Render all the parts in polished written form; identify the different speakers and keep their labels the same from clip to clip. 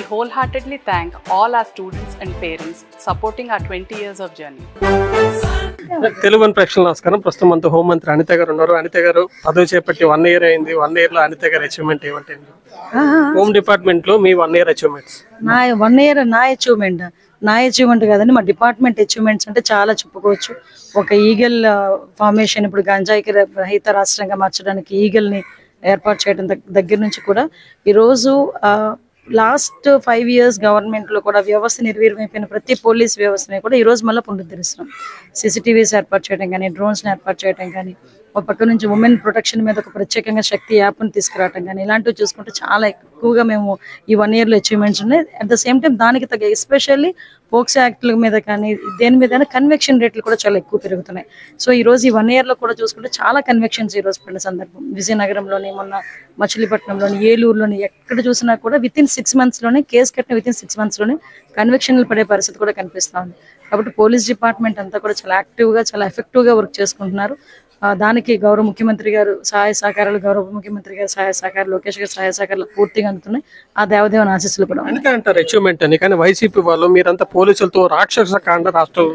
Speaker 1: wholeheartedly thank all our students and parents supporting our 20 years of journey.
Speaker 2: Telugu ప్రేక్షకులకు నమస్కారం. ప్రస్తుతం మనతో హోంమంత్రి అనిత గారు ఉన్నారు. అనిత గారు పదవి చేపట్టి 1 year అయింది. 1 year లో అనిత గారు అచీవ్మెంట్ ఏమంటే హోమ్ డిపార్ట్మెంట్ లో మీ 1 year అచీవ్మెంట్స్?
Speaker 3: నా 1 year నా అచీవ్మెంట్ కాదండి, మా డిపార్ట్మెంట్ అచీవ్మెంట్స్ అంటే చాలా చెప్పుకోవచ్చు. ఒక ఈగల్ ఫార్మేషన్, ఇప్పుడు గంజాయికి రహిత రాష్ట్రంగా మార్చడానికి ఈగల్ని ఏర్పాటు చేయడం దగ్గర నుంచి కూడా ఈరోజు లాస్ట్ 5 years గవర్నమెంట్లో కూడా వ్యవస్థ నిర్వీర్యమైపోయిన ప్రతి పోలీస్ వ్యవస్థని కూడా ఈరోజు మళ్ళీ పునరుద్ధరిస్తున్నాం. CCTVs ఏర్పాటు చేయడం కానీ, డ్రోన్స్ని ఏర్పాటు చేయడం కానీ, ఒక పక్క నుంచి ఉమెన్ ప్రొటెక్షన్ మీద ఒక ప్రత్యేకంగా శక్తి యాప్ని తీసుకురావడం కానీ, ఇలాంటివి చూసుకుంటే చాలా ఎక్కువగా మేము ఈ 1 yearలో అచీవ్మెంట్స్ ఉన్నాయి. అట్ ద సేమ్ టైం దానికి తగ్గ ఎస్పెషల్లీ పోక్సో యాక్ట్ల మీద కానీ దేని మీద కన్వెక్షన్ రేట్లు కూడా చాలా ఎక్కువ పెరుగుతున్నాయి. సో ఈరోజు ఈ 1 yearలో కూడా చూసుకుంటే చాలా కన్వెక్షన్స్ ఈరోజు పడిన సందర్భం. విజయనగరంలోని, మొన్న మచిలీపట్నంలోని, ఏలూరులోని ఎక్కడ చూసినా కూడా వితిన్ 6 monthsలోనే కేసు కట్టిన వితిన్ 6 monthsలోనే కన్వెక్షన్లు పడే పరిస్థితి కూడా కనిపిస్తూ ఉంది. కాబట్టి పోలీస్ డిపార్ట్మెంట్ అంతా కూడా చాలా యాక్టివ్గా, చాలా ఎఫెక్టివ్గా వర్క్ చేసుకుంటున్నారు. దానికి గౌరవ ముఖ్యమంత్రి గారు సహాయ సహకారాలు, గౌరవ ముఖ్యమంత్రి గారు సహాయ సహకారాలు, లోకేష్ గారు సహాయ సహకారాలు పూర్తిగా అందుతున్నాయి. ఆ దేవదేవన ఆశీస్సులు కూడా
Speaker 2: అంటారు అచీవ్మెంట్ అని. కానీ వైసీపీ వాళ్ళు మీరంతా పోలీసులతో రాక్షస కాండ రాష్ట్రం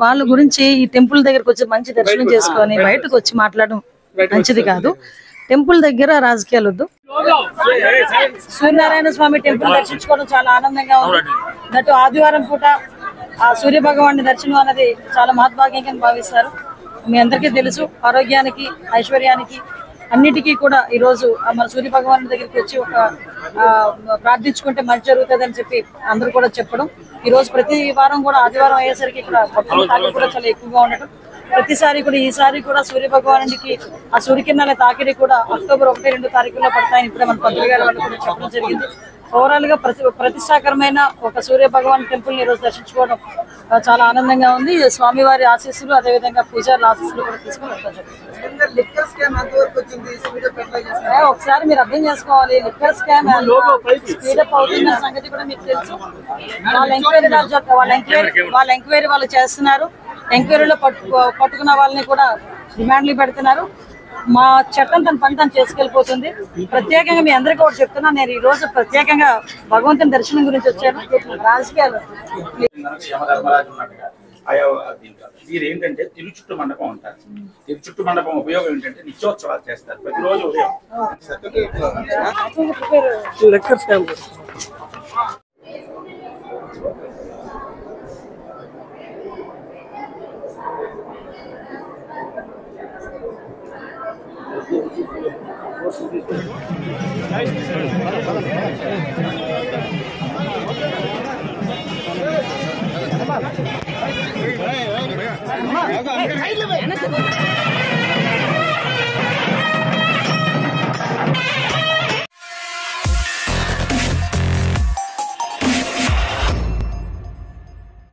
Speaker 3: వాళ్ళ గురించి ఈ టెంపుల్ దగ్గరకు వచ్చి మంచి దర్శనం చేసుకొని బయటకు వచ్చి మాట్లాడడం మంచిది కాదు. టెంపుల్ దగ్గర రాజకీయాలు వద్దు. సూర్యనారాయణ స్వామి టెంపుల్ దర్శించుకోవడం చాలా ఆనందంగా ఉంది. దట్టు ఆదివారం పూట ఆ సూర్య భగవాన్ని దర్శనం అనేది చాలా మహద్భాగ్యంగా భావిస్తారు. మీ అందరికీ తెలుసు, ఆరోగ్యానికి, ఐశ్వర్యానికి, అన్నిటికీ కూడా ఈరోజు మన సూర్య భగవాన్ దగ్గరికి వచ్చి ఒక ప్రార్థించుకుంటే మంచి జరుగుతుంది అని చెప్పి అందరూ కూడా చెప్పడం. ఈరోజు ప్రతి వారం కూడా ఆదివారం అయ్యేసరికి ఇక్కడ భక్తుల తాకిడి కూడా చాలా ఎక్కువగా ఉండటం, ప్రతిసారి కూడా ఈసారి కూడా సూర్య భగవానుడికి ఆ సూర్యకిరణాల తాకిడి కూడా October 1, 2 తారీఖుల్లో పడతాయని ఇప్పుడే మన పంతులు గారు వాళ్ళు కూడా చెప్పడం జరిగింది. ఓవరాల్ గా ప్రతిష్టాకరమైన ఒక సూర్య భగవాన్ టెంపుల్ ని ఈరోజు దర్శించుకోవడం చాలా ఆనందంగా ఉంది. స్వామివారి ఆశీస్సులు, అదేవిధంగా పూజారుల ఆశీస్సులు కూడా తీసుకుని ఒకసారి మీరు అర్థం చేసుకోవాలి. లిక్కర్ స్కామ్ స్పీడప్ అవుతున్న సంగతి కూడా మీకు తెలుసు. వాళ్ళ ఎంక్వైరీ వాళ్ళు చేస్తున్నారు. ఎంక్వైరీలో పట్టుకున్న వాళ్ళని కూడా రిమాండ్లు పెడుతున్నారు. మా చట్టం తన పని తను చేసుకెళ్ళిపోతుంది. ప్రత్యేకంగా మీ అందరికీ ఒకటి చెప్తున్నా, నేను ఈ రోజు ప్రత్యేకంగా భగవంతుని దర్శనం గురించి వచ్చాను. రాజకీయాలు
Speaker 4: ఏంటంటే తిరుచుట్టు మండపం అంటారు. తిరుచుట్టు మండపం ఉపయోగం ఏంటంటే నిత్యోత్సవాలు చేస్తారు ప్రతిరోజు ఉదయం.
Speaker 5: Hey,